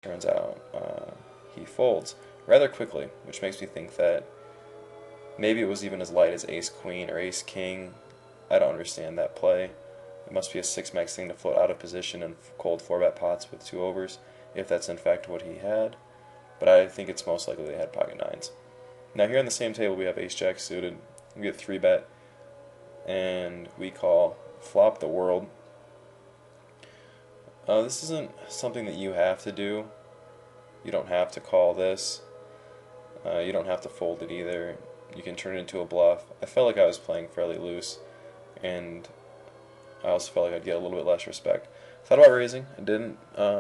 turns out he folds rather quickly, which makes me think that maybe it was even as light as ace-queen or ace-king. I don't understand that play. It must be a 6-max thing to float out of position and cold 4-bet pots with 2 overs, if that's in fact what he had. But I think it's most likely they had pocket 9s. Now here on the same table we have ace-jack suited. We get 3-bet, and we call flop the world. This isn't something that you have to do. You don't have to call this. You don't have to fold it either. You can turn it into a bluff. I felt like I was playing fairly loose, and I also felt like I'd get a little bit less respect. Thought about raising. I didn't,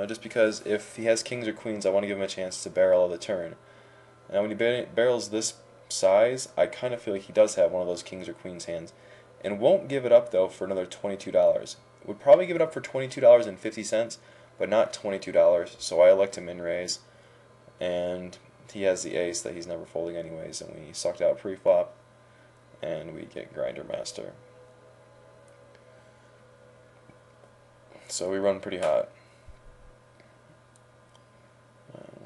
just because if he has kings or queens, I want to give him a chance to barrel of the turn. Now when he barrels this size, I kind of feel like he does have one of those kings or queens hands, and won't give it up though for another $22. Would probably give it up for $22.50, but not $22. So I elect to min raise, and he has the ace that he's never folding anyways, and we sucked out pre-flop, and we get grinder master. So we run pretty hot.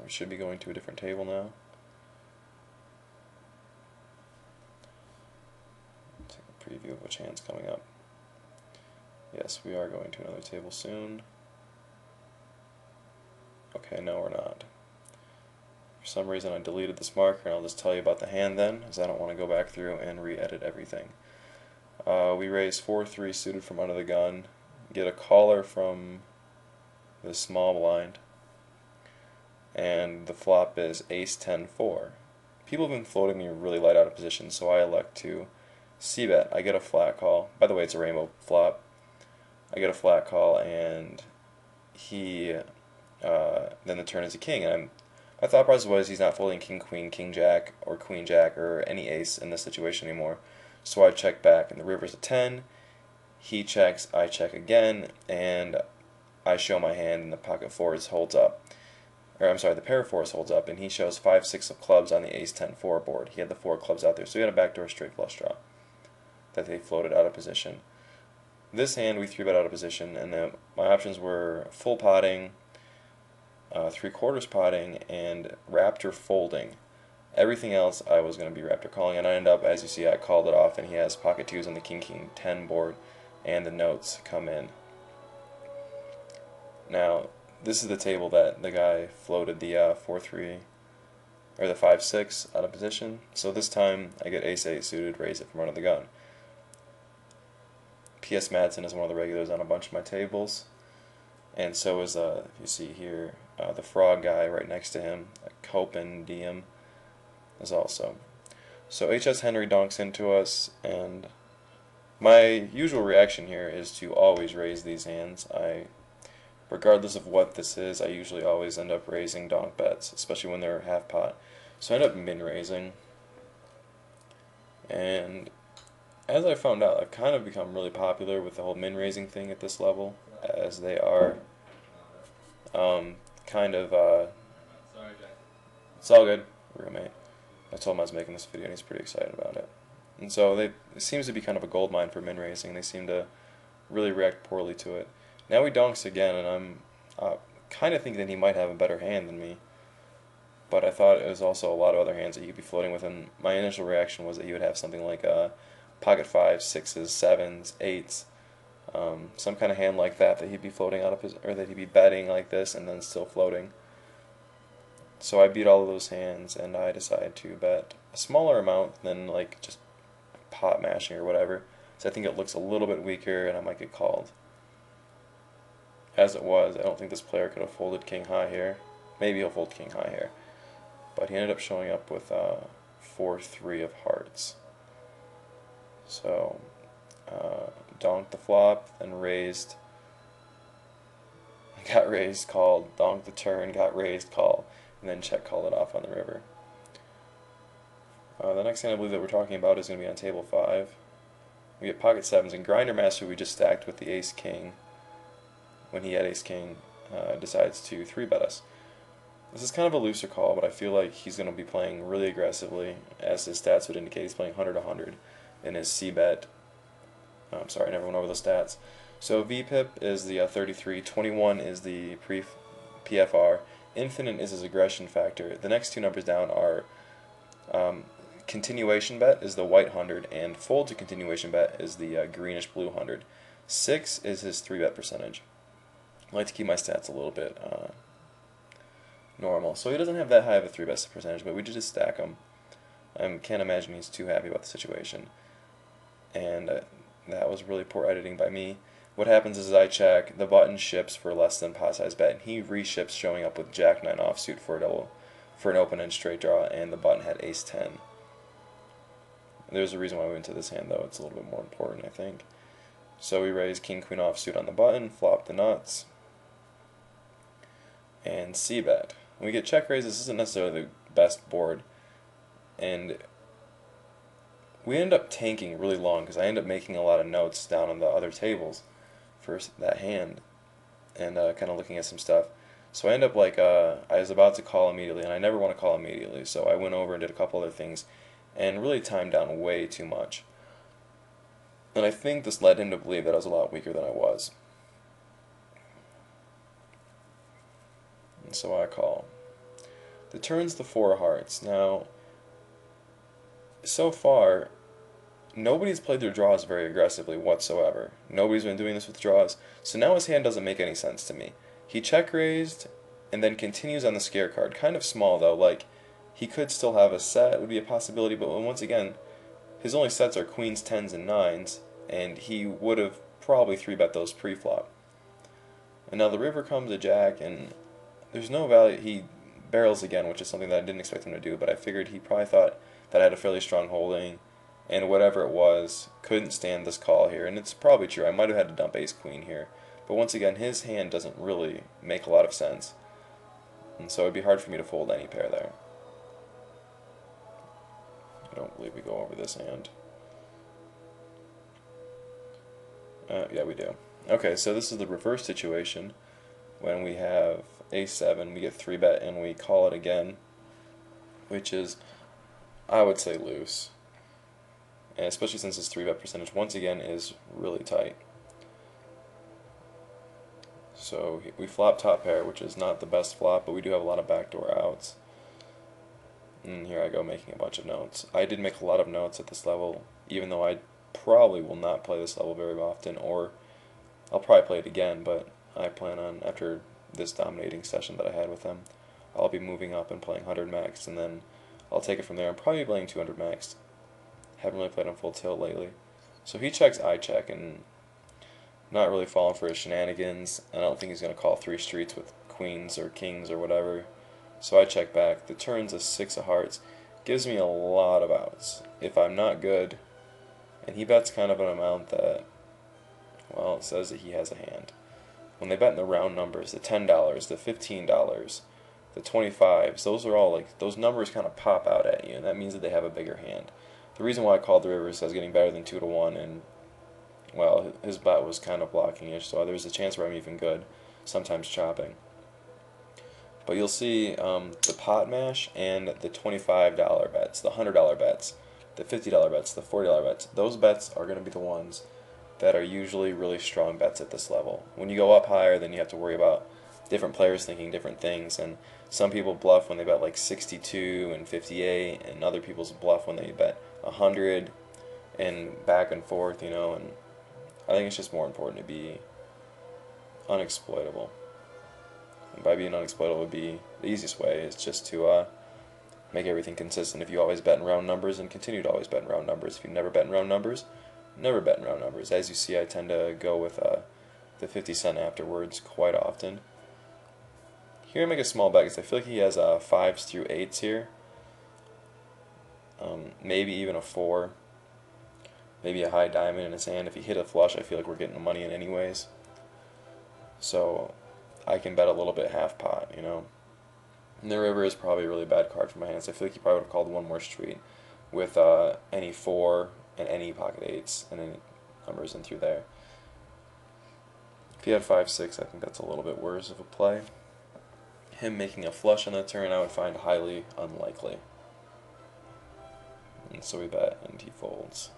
We should be going to a different table now. Take a preview of which hand's coming up. Yes, we are going to another table soon. Okay, no we're not. For some reason I deleted this marker, and I'll just tell you about the hand then, as I don't want to go back through and re-edit everything. We raise 4-3 suited from under the gun, get a caller from the small blind, and the flop is ace-10-4. People have been floating me really light out of position, so I elect to c-bet. I get a flat call. By the way, it's a rainbow flop. I get a flat call, and he then the turn is a king, and my thought process was he's not folding king queen, king jack, or queen jack, or any ace in this situation anymore. So I check back, and the river's a 10. He checks, I check again, and I show my hand, and the pocket fours holds up. Or I'm sorry, the pair of fours holds up, and he shows 5-6 of clubs on the ace-10-4 board. He had the 4 clubs out there, so he had a backdoor straight flush draw that they floated out of position. This hand we 3-bet out of position, and then my options were full potting, 3/4 potting, and raptor folding. Everything else I was going to be raptor calling, and I ended up, as you see, I called it off, and he has pocket 2s on the king-king-10 board, and the notes come in. Now, this is the table that the guy floated the 4-3, or the 5-6 out of position, so this time I get ace-8 suited, raise it from under the gun. P.S. Madsen is one of the regulars on a bunch of my tables, and so is, if you see here, the frog guy right next to him, Copen Diem, is also. So H.S. Henry donks into us, and my usual reaction here is to always raise these hands. Regardless of what this is, I usually always end up raising donk bets, especially when they're half pot. So I end up min raising, and as I found out, I've kind of become really popular with the whole min raising thing at this level, as they are it's all good, roommate. I told him I was making this video, and he's pretty excited about it. And so it seems to be kind of a gold mine for min raising. They seem to really react poorly to it. Now he donks again, and I'm kind of thinking that he might have a better hand than me. But I thought it was also a lot of other hands that he could be floating with, and my initial reaction was that he would have something like pocket 5s, 6s, 7s, 8s, some kind of hand like that he'd be floating out of his, or that he'd be betting like this and then still floating. So I beat all of those hands, and I decided to bet a smaller amount than like just pot mashing or whatever. So I think it looks a little bit weaker, and I might get called. As it was, I don't think this player could have folded king high here. Maybe he'll fold king high here, but he ended up showing up with 4-3 of hearts. So donked the flop, then raised, got raised, called, donked the turn, got raised, called, and then check called it off on the river. The next thing I believe that we're talking about is going to be on table 5. We get pocket 7s, and grinder master we just stacked with the ace king. When he had ace king, decides to 3-bet us. This is kind of a looser call, but I feel like he's going to be playing really aggressively, as his stats would indicate. He's playing 100-100 in his c-bet. I'm sorry, I never went over the stats. So VPIP is the 33, 21 is the PFR, infinite is his aggression factor. The next two numbers down are continuation bet is the white 100, and fold to continuation bet is the greenish blue 100. 6 is his 3-bet percentage. I like to keep my stats a little bit normal. So he doesn't have that high of a 3-bet percentage, but we did just stack him. I can't imagine he's too happy about the situation. And that was really poor editing by me. What happens is I check, the button ships for less than pot size bet, and he reships showing up with Jack 9 offsuit for an open-end straight draw, and the button had Ace 10. There's a reason why we went to this hand, though. It's a little bit more important, I think. So we raise King Queen offsuit on the button, flop the nuts, and c-bet. When we get check raise, this isn't necessarily the best board, and we end up tanking really long because I end up making a lot of notes down on the other tables for that hand, and kind of looking at some stuff. So I end up like I was about to call immediately, and I never want to call immediately, so I went over and did a couple other things and really timed down way too much. And I think this led him to believe that I was a lot weaker than I was. And so I call. The turn's the 4 of hearts. Now, so far, nobody's played their draws very aggressively whatsoever. Nobody's been doing this with draws. So now his hand doesn't make any sense to me. He check raised and then continues on the scare card. Kind of small though, like he could still have a set, would be a possibility, but once again, his only sets are queens, 10s, and 9s, and he would have probably 3-bet those pre-flop. And now the river comes a jack, and there's no value. He barrels again, which is something that I didn't expect him to do, but I figured he probably thought that I had a fairly strong holding, and whatever it was, couldn't stand this call here. And it's probably true. I might have had to dump ace queen here. But once again, his hand doesn't really make a lot of sense. And so it'd be hard for me to fold any pair there. I don't believe we go over this hand. Yeah, we do. Okay, so this is the reverse situation. When we have ace-7, we get 3-bet and we call it again, which is, I would say, loose. And especially since his 3-bet percentage, once again, is really tight. So we flop top pair, which is not the best flop, but we do have a lot of backdoor outs. And here I go making a bunch of notes. I did make a lot of notes at this level, even though I probably will not play this level very often, or I'll probably play it again, but I plan on, after this dominating session that I had with him, I'll be moving up and playing 100 max, and then I'll take it from there. I'm probably playing 200 max. Haven't really played on full tilt lately. So he checks, I check, and not really falling for his shenanigans. I don't think he's going to call 3 streets with queens or kings or whatever. So I check back. The turn's a 6 of hearts. Gives me a lot of outs if I'm not good. And he bets kind of an amount that, well, it says that he has a hand. When they bet in the round numbers, the $10, the $15, the 25s, those are all like, those numbers kind of pop out at you, and that means that they have a bigger hand. The reason why I called the river is I was getting better than 2 to 1, and well, his bet was kind of blocking-ish, so there's a chance where I'm even good, sometimes chopping. But you'll see the pot mash and the $25 bets, the $100 bets, the $50 bets, the $40 bets, those bets are going to be the ones that are usually really strong bets at this level. When you go up higher, then you have to worry about different players thinking different things, and some people bluff when they bet like 62 and 58, and other people's bluff when they bet 100 and back and forth, you know, and I think it's just more important to be unexploitable. And by being unexploitable would be the easiest way is just to make everything consistent. If you always bet in round numbers, and continue to always bet in round numbers. If you never bet in round numbers, never bet in round numbers. As you see, I tend to go with the 50 cent afterwards quite often. Here I make a small bet because I feel like he has 5s through 8s here. Maybe even a 4. Maybe a high diamond in his hand. If he hit a flush, I feel like we're getting the money in anyways. So I can bet a little bit half pot, you know. And the river is probably a really bad card for my hands. I feel like he probably would have called one more street with any 4 and any pocket 8s and any numbers in through there. If he had 5-6, I think that's a little bit worse of a play. Him making a flush on the turn I would find highly unlikely. And so we bet and he folds.